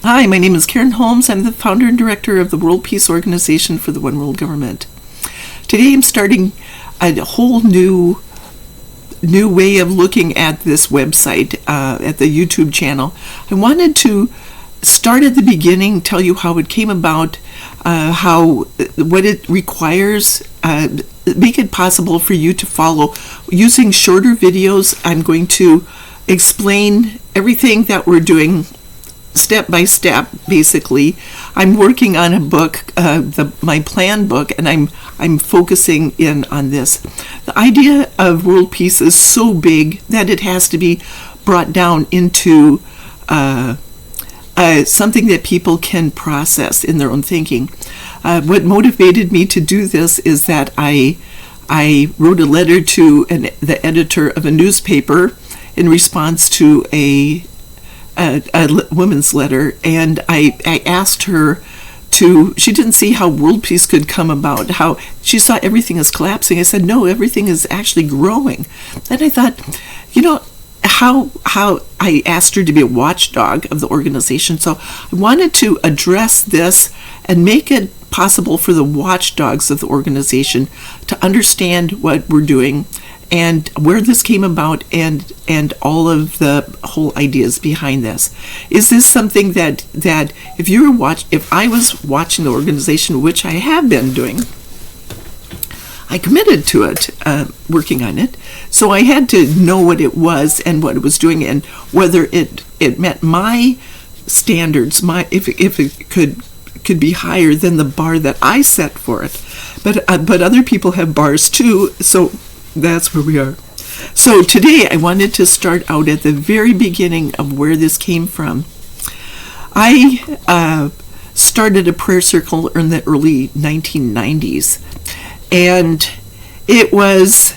Hi, my name is Karen Holmes. I'm the founder and director of the World Peace Organization for the One World Government. Today I'm starting a whole new way of looking at this website, at the YouTube channel. I wanted to start at the beginning, tell you how it came about, what it requires, make it possible for you to follow. Using shorter videos, I'm going to explain everything that we're doing step by step. Basically, I'm working on a book, my plan book, and I'm focusing in on this. The idea of world peace is so big that it has to be brought down into something that people can process in their own thinking. What motivated me to do this is that I wrote a letter to the editor of a newspaper in response to a woman's letter, and I asked her she didn't see how world peace could come about, how she saw everything is collapsing. I said, no, everything is actually growing. And I thought, how I asked her to be a watchdog of the organization. So I wanted to address this and make it possible for the watchdogs of the organization to understand what we're doing and where this came about, and all of the whole ideas behind this. Is this something that if I was watching the organization, which I have been doing, I committed to it, working on it, so I had to know what it was and what it was doing, and whether it met my standards, if it could be higher than the bar that I set for it. But other people have bars too, so that's where we are. So today I wanted to start out at the very beginning of where this came from. I started a prayer circle in the early 1990s, and it was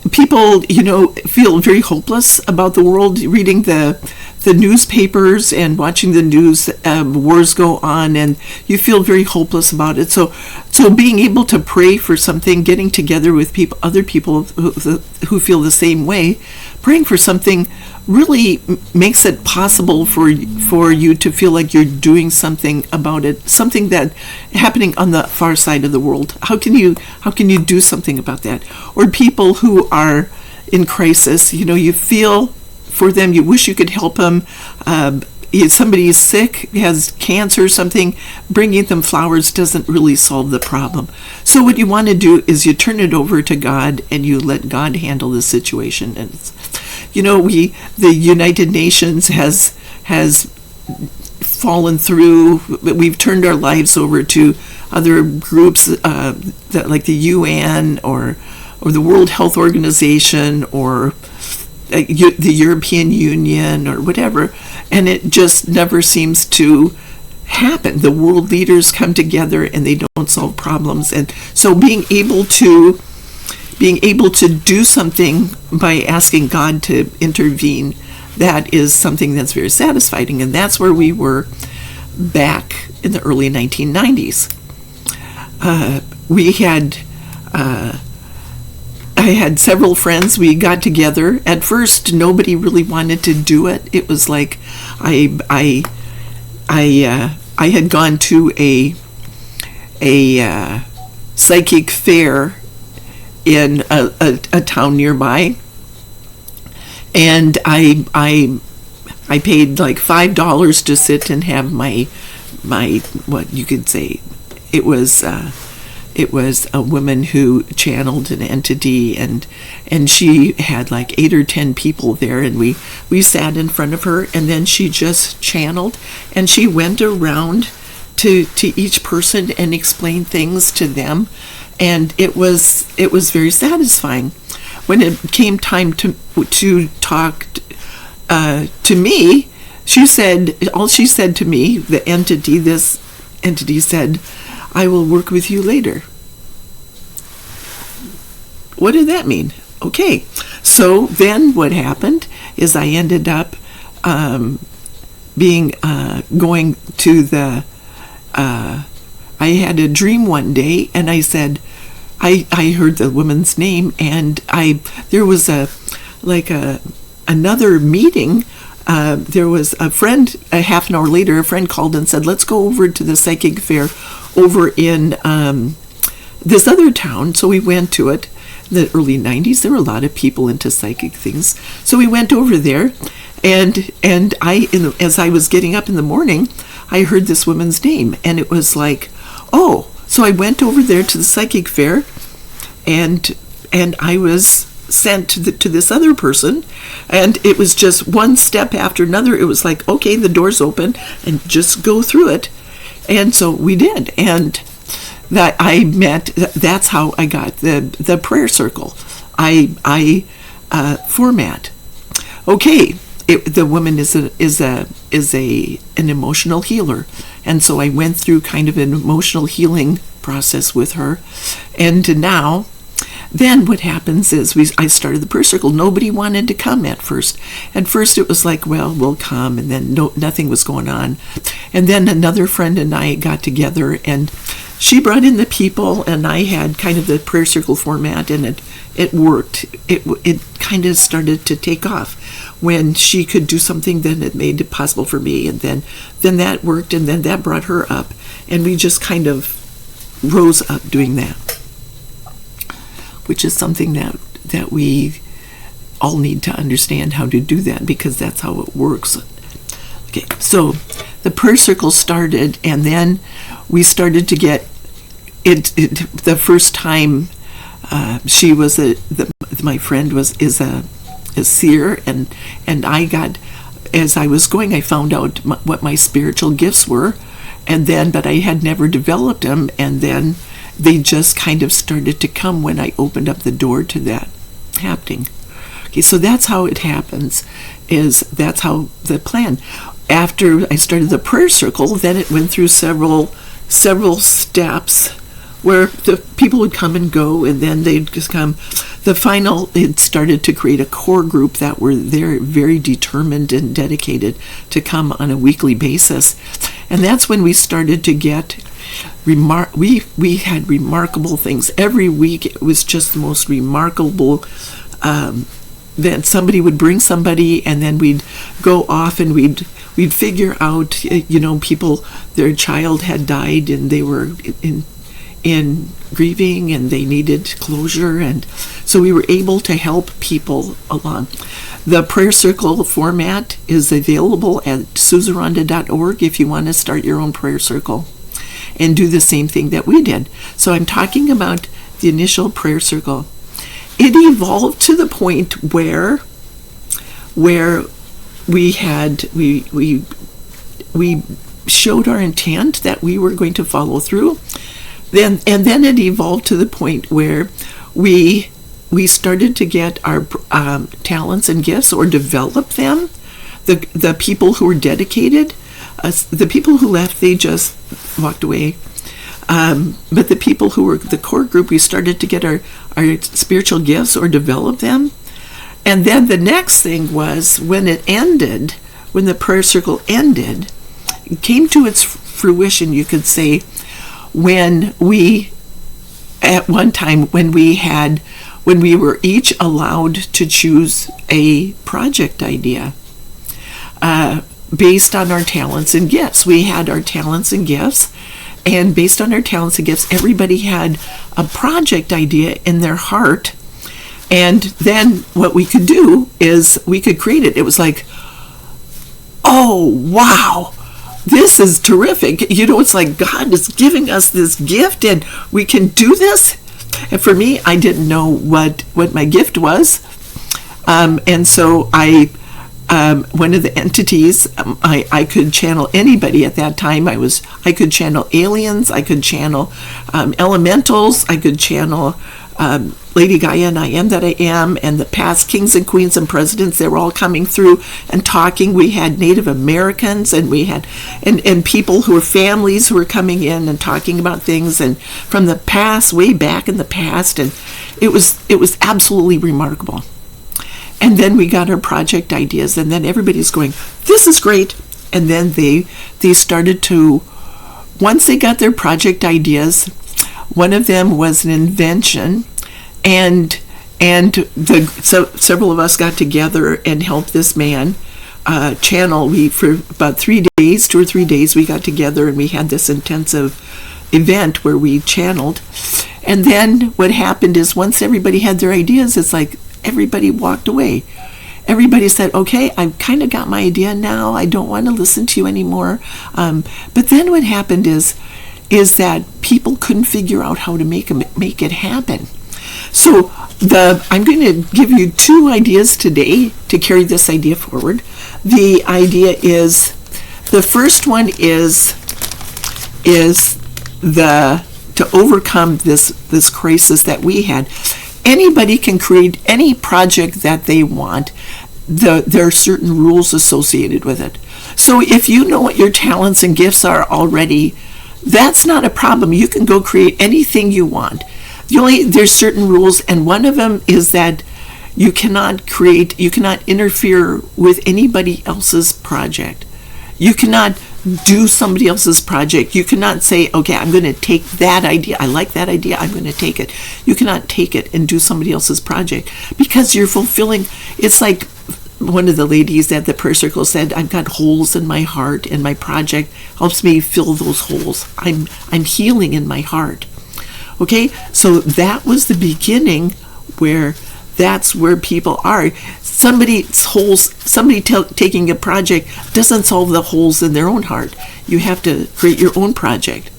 people, feel very hopeless about the world, reading the newspapers and watching the news. Wars go on, and you feel very hopeless about it. So being able to pray for something, getting together with other people who feel the same way, praying for something really makes it possible for you to feel like you're doing something about it, something that happening on the far side of the world. How can you do something about that? Or people who are in crisis, you feel for them, you wish you could help them. If somebody is sick, has cancer or something, bringing them flowers doesn't really solve the problem. So what you want to do is you turn it over to God and you let God handle the situation. And the United Nations has fallen through. We've turned our lives over to other groups that like the UN or the World Health Organization or the European Union or whatever, and it just never seems to happen. The world leaders come together and they don't solve problems. And so being able to do something by asking God to intervene, that is something that's very satisfying. And that's where we were back in the early 1990s. I had several friends. We got together. At first, nobody really wanted to do it. It was like I had gone to a psychic fair in a town nearby, and I paid like $5 to sit and have my what you could say. It was a woman who channeled an entity, and she had like 8 or 10 people there, and we sat in front of her, and then she just channeled, and she went around to each person and explained things to them, and it was very satisfying. When it came time to talk to me, she said to me, this entity said, "I will work with you later." What did that mean? Okay, so then what happened is I ended up going to the. I had a dream one day, and I said, I heard the woman's name, and there was another meeting there was a friend, a half an hour later, a friend called and said, let's go over to the psychic fair over in this other town. So we went to it. In the early 90s, there were a lot of people into psychic things. So we went over there, and as I was getting up in the morning, I heard this woman's name, and it was like, oh. So I went over there to the psychic fair, and I was sent to this other person, and it was just one step after another. It was like, okay, the door's open, and just go through it. And so we did, and that's how I got the prayer circle format. Okay, the woman is an emotional healer, and so I went through kind of an emotional healing process with her, and now. Then what happens is I started the prayer circle. Nobody wanted to come at first. At first it was like, well, we'll come, and then nothing was going on. And then another friend and I got together, and she brought in the people, and I had kind of the prayer circle format, and it worked. It kind of started to take off. When she could do something, then it made it possible for me, and then that worked, and then that brought her up, and we just kind of rose up doing that, which is something that we all need to understand how to do that, because that's how it works. Okay, so the prayer circle started, and then we started to get it the first time. She was my friend is a seer, and I got, as I was going, I found out what my spiritual gifts were, but I had never developed them, and then they just kind of started to come when I opened up the door to that happening. Okay, so that's how it happens. That's how the plan. After I started the prayer circle, then it went through several steps where the people would come and go, and then they'd just come. It started to create a core group that were there, very determined and dedicated to come on a weekly basis. And that's when we started to get we had remarkable things. Every week it was just the most remarkable that somebody would bring somebody, and then we'd go off and we'd figure out, people, their child had died and they were in grieving and they needed closure, and so we were able to help people along. The prayer circle format is available at suzeranda.org if you want to start your own prayer circle and do the same thing that we did. So I'm talking about the initial prayer circle. It evolved to the point where we showed our intent that we were going to follow through. Then it evolved to the point where we started to get our talents and gifts, or develop them. The people who were dedicated, the people who left, they just walked away. But the people who were the core group, we started to get our spiritual gifts or develop them. And then the next thing was when the prayer circle ended, it came to its fruition, you could say, when we were each allowed to choose a project idea based on our talents and gifts. We had our talents and gifts, and based on our talents and gifts, everybody had a project idea in their heart, and then what we could do is we could create it. It was like, oh, wow, this is terrific. It's like God is giving us this gift and we can do this. And for me, I didn't know what my gift was. And so one of the entities, I could channel anybody at that time. I could channel aliens, I could channel elementals, I could channel Lady Gaia and I Am That I Am, and the past kings and queens and presidents. They were all coming through and talking. We had Native Americans, and we had and people who were families who were coming in and talking about things and from the past, way back in the past, and it was absolutely remarkable. And then we got our project ideas, and then everybody's going, this is great. And then they started to, once they got their project ideas, one of them was an invention, and several of us got together and helped this man channel. We, for about 2 or 3 days, we got together and we had this intensive event where we channeled. And then what happened is once everybody had their ideas, it's like everybody walked away. Everybody said, okay, I've kind of got my idea now. I don't want to listen to you anymore. But then what happened is that people couldn't figure out how to make it happen. So I'm going to give you 2 ideas today to carry this idea forward. The idea is, the first one is to overcome this crisis that we had. Anybody can create any project that they want. There are certain rules associated with it. So if you know what your talents and gifts are already, that's not a problem. You can go create anything you want. There's certain rules, and one of them is that you cannot interfere with anybody else's project. You cannot do somebody else's project. You cannot say, okay, I'm going to take that idea. I like that idea. I'm going to take it. You cannot take it and do somebody else's project because you're fulfilling. It's like one of the ladies at the prayer circle said, I've got holes in my heart, and my project helps me fill those holes. I'm healing in my heart. Okay, so that was the beginning where that's where people are. Somebody's holes, taking a project doesn't solve the holes in their own heart. You have to create your own project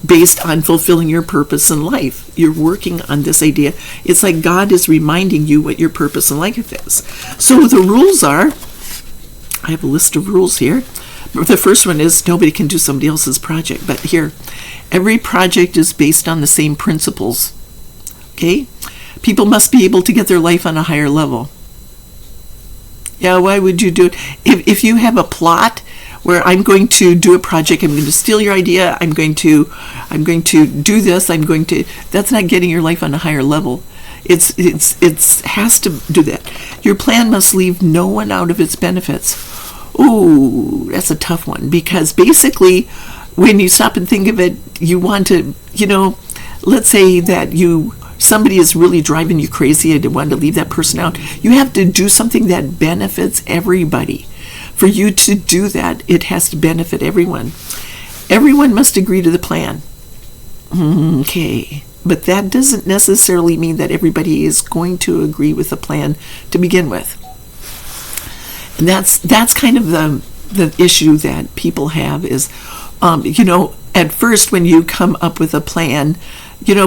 based on fulfilling your purpose in life. You're working on this idea. It's like God is reminding you what your purpose in life is. So the rules are, I have a list of rules here. The first one is nobody can do somebody else's project. But here, every project is based on the same principles. Okay? People must be able to get their life on a higher level. Yeah, why would you do it? If you have a plot where I'm going to do a project, I'm going to steal your idea, I'm going to do this, that's not getting your life on a higher level. It has to do that. Your plan must leave no one out of its benefits. Ooh, that's a tough one, because basically when you stop and think of it, you want to, let's say that somebody is really driving you crazy and you want to leave that person out. You have to do something that benefits everybody. For you to do that, it has to benefit everyone. Everyone must agree to the plan. Okay, but that doesn't necessarily mean that everybody is going to agree with the plan to begin with. And that's kind of the issue that people have is, at first when you come up with a plan,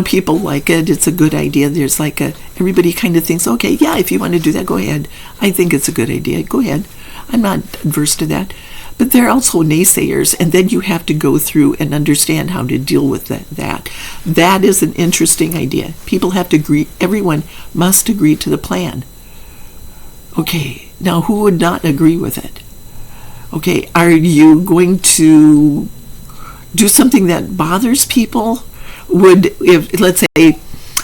people like it. It's a good idea. There's everybody kind of thinks, okay, yeah, if you want to do that, go ahead. I think it's a good idea. Go ahead. I'm not adverse to that. But there are also naysayers, and then you have to go through and understand how to deal with that. That is an interesting idea. People have to agree. Everyone must agree to the plan. Okay, now who would not agree with it? Okay, are you going to do something that bothers people? If let's say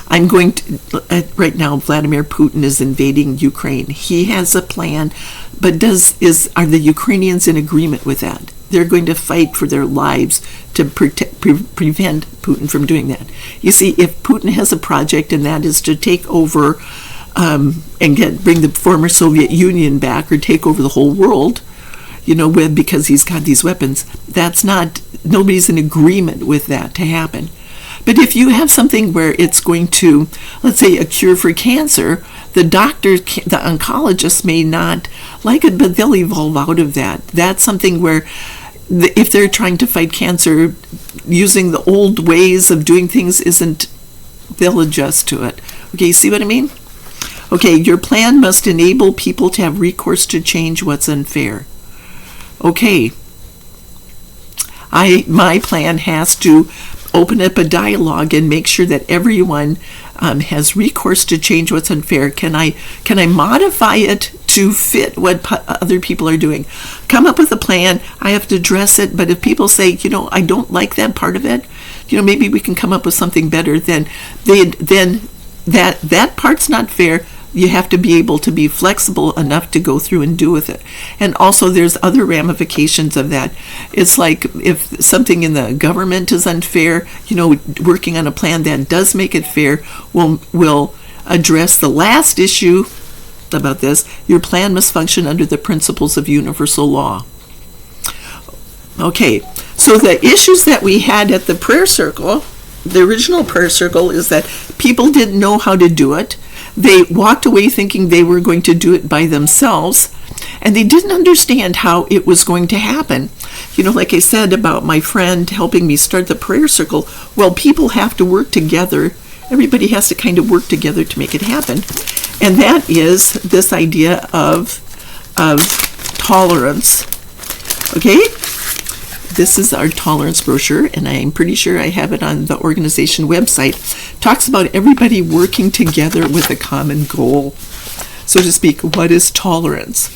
I'm going to right now, Vladimir Putin is invading Ukraine. He has a plan, but are the Ukrainians in agreement with that? They're going to fight for their lives to prevent Putin from doing that. You see, if Putin has a project and that is to take over and bring the former Soviet Union back or take over the whole world, because he's got these weapons, nobody's in agreement with that to happen. But if you have something where it's going to, let's say, a cure for cancer, the oncologist may not like it, but they'll evolve out of that. That's something where if they're trying to fight cancer, using the old ways of doing things they'll adjust to it. Okay, you see what I mean? Okay, your plan must enable people to have recourse to change what's unfair. Okay, my plan has to open up a dialogue and make sure that everyone has recourse to change what's unfair. Can I modify it to fit what other people are doing? Come up with a plan. I have to address it. But if people say, I don't like that part of it, maybe we can come up with something better. Then that part's not fair. You have to be able to be flexible enough to go through and do with it. And also there's other ramifications of that. It's like if something in the government is unfair, working on a plan that does make it fair will address the last issue about this. Your plan must function under the principles of universal law. Okay, so the issues that we had at the prayer circle, the original prayer circle, is that people didn't know how to do it. They walked away thinking they were going to do it by themselves, and they didn't understand how it was going to happen. You know, like I said about my friend helping me start the prayer circle, well, people have to work together. Everybody has to kind of work together to make it happen. And that is this idea of tolerance. Okay? This is our tolerance brochure, and I'm pretty sure I have it on the organization website. Talks about everybody working together with a common goal. So to speak, what is tolerance?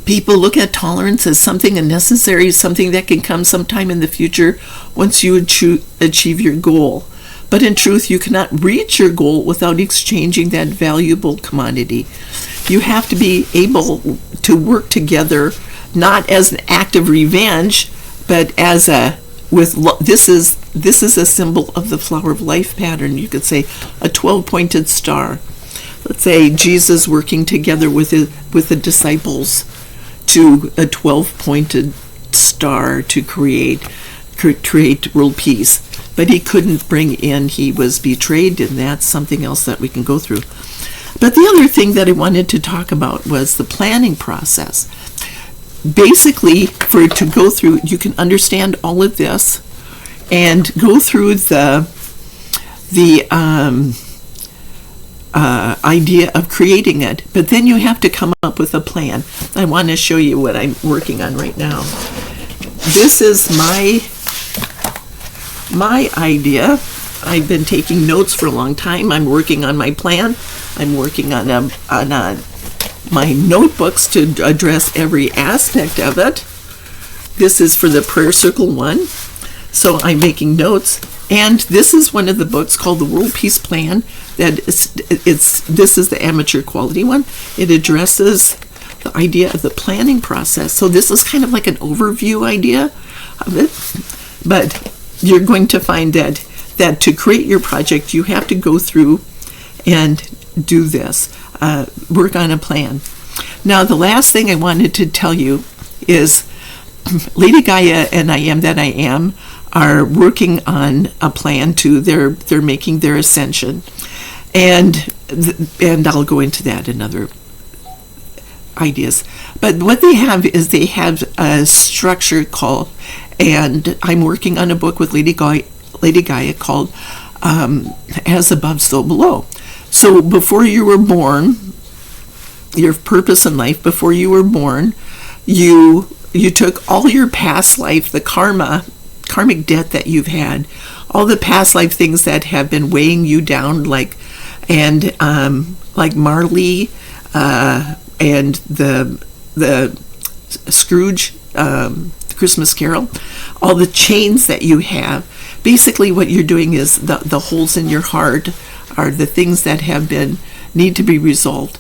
People look at tolerance as something unnecessary, something that can come sometime in the future once you achieve your goal. But in truth, you cannot reach your goal without exchanging that valuable commodity. You have to be able to work together, not as an act of revenge, but as this is a symbol of the flower of life pattern. You could say a 12-pointed star. Let's say Jesus working together with the disciples to a 12-pointed star to create world peace. But he couldn't bring in, he was betrayed, and that's something else that we can go through. But the other thing that I wanted to talk about was the planning process. Basically, for it to go through, you can understand all of this and go through the idea of creating it, but then you have to come up with a plan. I want to show you what I'm working on right now. This is my idea. I've been taking notes for a long time. I'm working on my plan. I'm working on my notebooks to address every aspect of it. This is for the prayer circle one. So I'm making notes. And this is one of the books called The World Peace Plan. This is the amateur quality one. It addresses the idea of the planning process. So this is kind of like an overview idea of it. But you're going to find that to create your project, you have to go through and do this. Work on a plan. Now, the last thing I wanted to tell you is Lady Gaia and I Am are working on a plan to they're making their ascension, and I'll go into that in other ideas. But what they have is they have a structure called, and I'm working on a book with Lady Gaia called As Above, So Below. So before you were born, your purpose in life, before you were born, you took all your past life, the karmic debt that you've had, all the past life things that have been weighing you down, like Marley and the Scrooge, the Christmas Carol, all the chains that you have. Basically, what you're doing is the holes in your heart are the things that need to be resolved.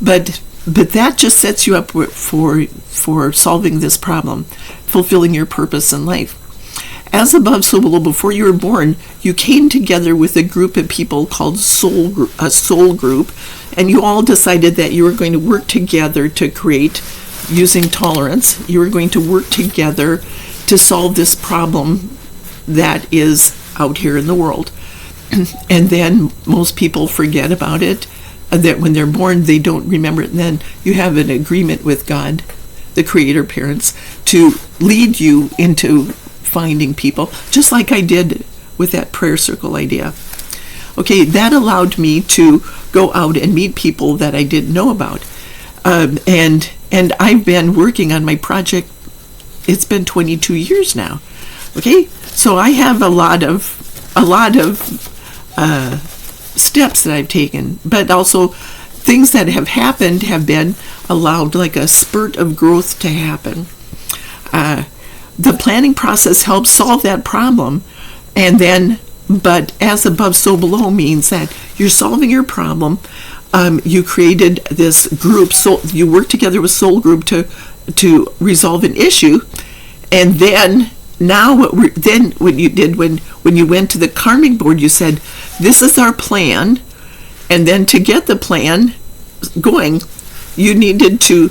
But that just sets you up for solving this problem, fulfilling your purpose in life. As above, so below. Before you were born, you came together with a group of people called a soul group, and you all decided that you were going to work together to create, using tolerance, you were going to work together to solve this problem that is out here in the world. And then most people forget about it, that when they're born, they don't remember it. And then you have an agreement with God, the creator parents, to lead you into finding people, just like I did with that prayer circle idea. Okay, that allowed me to go out and meet people that I didn't know about. And I've been working on my project, it's been 22 years now. Okay, so I have a lot of steps that I've taken, but also things that have happened have been allowed, like a spurt of growth to happen. The planning process helps solve that problem, and then, but as above, so below means that you're solving your problem. You created this group, so you worked together with Soul Group to resolve an issue, and then now what you did when you went to the karmic board, you said, this is our plan, and then to get the plan, going, you needed to,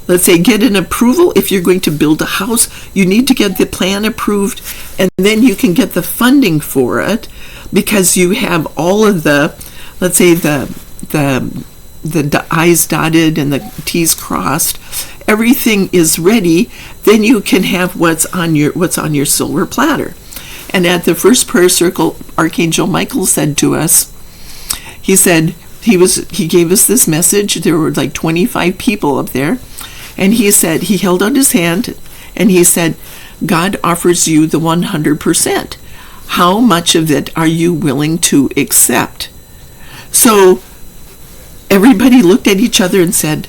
let's say, get an approval. If you're going to build a house, you need to get the plan approved, and then you can get the funding for it, because you have all of the, let's say, the I's dotted and the T's crossed. Everything is ready. Then you can have what's on your silver platter. And at the first prayer circle, Archangel Michael said to us, he said, he gave us this message. There were like 25 people up there. And he said, he held out his hand and he said, God offers you the 100%. How much of it are you willing to accept? So everybody looked at each other and said,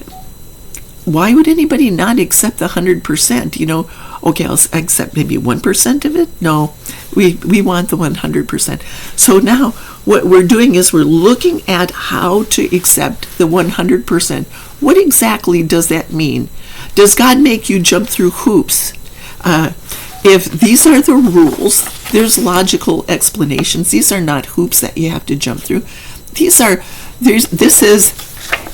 why would anybody not accept the 100%? You know, okay, I'll accept maybe 1% of it. No, we want the 100%. So now what we're doing is we're looking at how to accept the 100%. What exactly does that mean? Does God make you jump through hoops? If these are the rules, there's logical explanations. These are not hoops that you have to jump through. This is,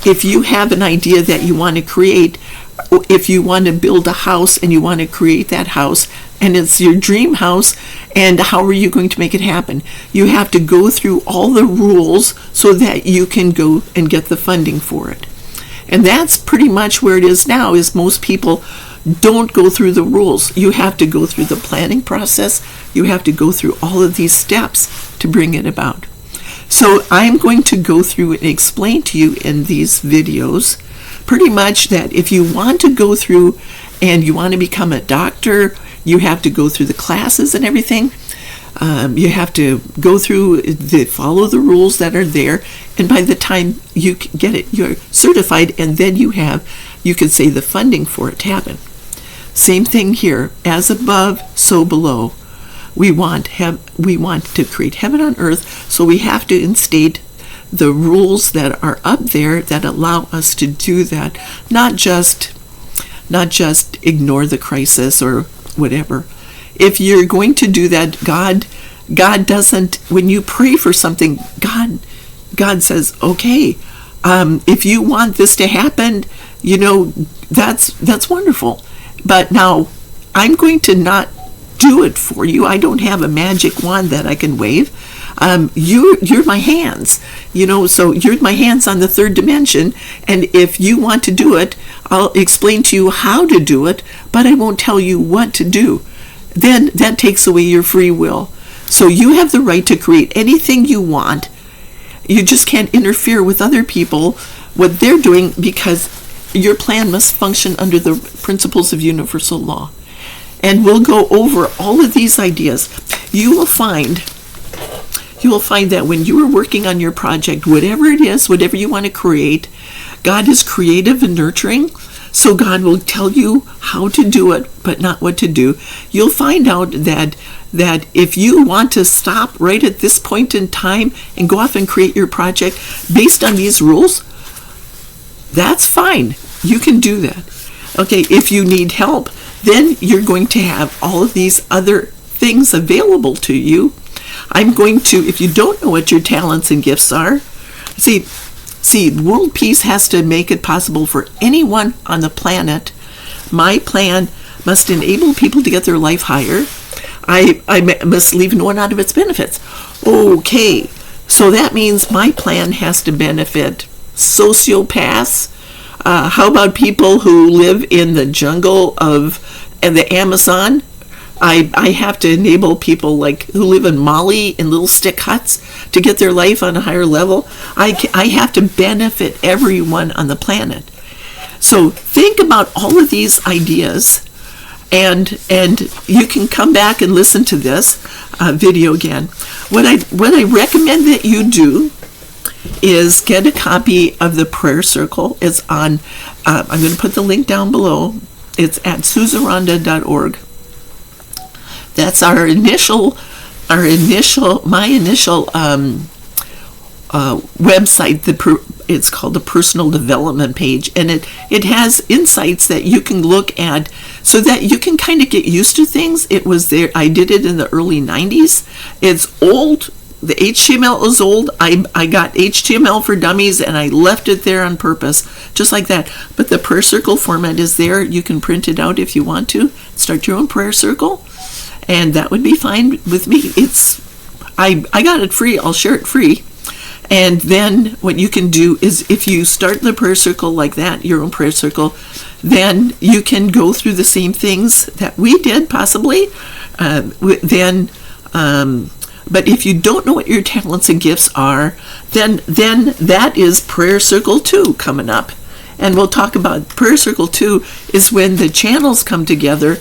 if you have an idea that you want to create, if you want to build a house and you want to create that house, and it's your dream house, and how are you going to make it happen? You have to go through all the rules so that you can go and get the funding for it. And that's pretty much where it is now, is most people don't go through the rules. You have to go through the planning process. You have to go through all of these steps to bring it about. So I'm going to go through and explain to you in these videos pretty much that if you want to go through and you want to become a doctor, you have to go through the classes and everything. You have to go through, follow the rules that are there, and by the time you get it, you're certified, and then you can say the funding for it to happen. Same thing here, as above, so below. We want to create heaven on earth, so we have to instate the rules that are up there that allow us to do that, not just ignore the crisis or whatever. If you're going to do that, God doesn't, when you pray for something, God says, okay, if you want this to happen, you know, that's wonderful. But now I'm going to not do it for you. I don't have a magic wand that I can wave. You're my hands, you know, so you're my hands on the third dimension. And if you want to do it, I'll explain to you how to do it, but I won't tell you what to do. Then that takes away your free will. So you have the right to create anything you want. You just can't interfere with other people, what they're doing, because your plan must function under the principles of universal law. And we'll go over all of these ideas. You will find that when you are working on your project, whatever it is, whatever you want to create, God is creative and nurturing. So God will tell you how to do it, but not what to do. You'll find out that if you want to stop right at this point in time and go off and create your project based on these rules, that's fine. You can do that. Okay, if you need help, then you're going to have all of these other things available to you. I'm going to, if you don't know what your talents and gifts are, see, world peace has to make it possible for anyone on the planet. My plan must enable people to get their life higher. I must leave no one out of its benefits. Okay, so that means my plan has to benefit sociopaths. How about people who live in the jungle of the Amazon? I have to enable people like who live in Mali in little stick huts to get their life on a higher level. I have to benefit everyone on the planet. So think about all of these ideas, and you can come back and listen to this video again. What I recommend that you do is get a copy of the prayer circle. It's on, I'm going to put the link down below. It's at suzeranda.org. That's my initial website. It's called the Personal Development page, and it has insights that you can look at so that you can kind of get used to things. It was there. I did it in the early 90s. It's old the HTML is old. I got HTML for Dummies and I left it there on purpose, just like that. But the prayer circle format is there. You can print it out if you want to. Start your own prayer circle, and that would be fine with me. I got it free. I'll share it free. And then what you can do is, if you start the prayer circle like that, your own prayer circle, then you can go through the same things that we did, possibly. But if you don't know what your talents and gifts are, then that is Prayer Circle 2 coming up. And we'll talk about Prayer Circle 2 is when the channels come together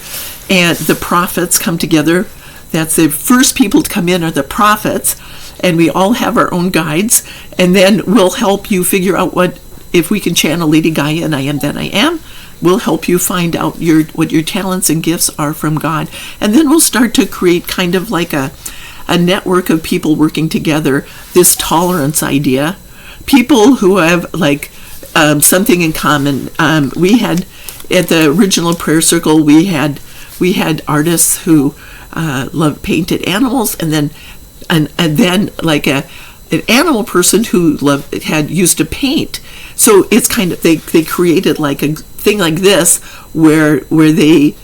and the prophets come together. That's the first people to come in are the prophets, and we all have our own guides, and then we'll help you figure out if we can channel Lady Gaia and I am that I am. We'll help you find out what your talents and gifts are from God. And then we'll start to create kind of like a network of people working together, this tolerance idea. People who have like something in common. We had, at the original prayer circle, we had artists who painted animals, and then like an animal person who used to paint. So it's kind of, they created like a thing like this where they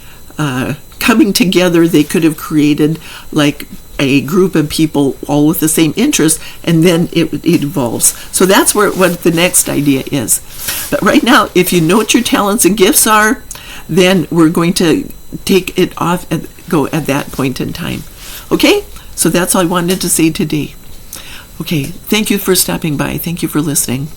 coming together, they could have created like a group of people all with the same interest, and then it evolves. So that's what the next idea is. But right now, if you know what your talents and gifts are, then we're going to take it off and go at that point in time. Okay? So that's all I wanted to say today. Okay, thank you for stopping by. Thank you for listening.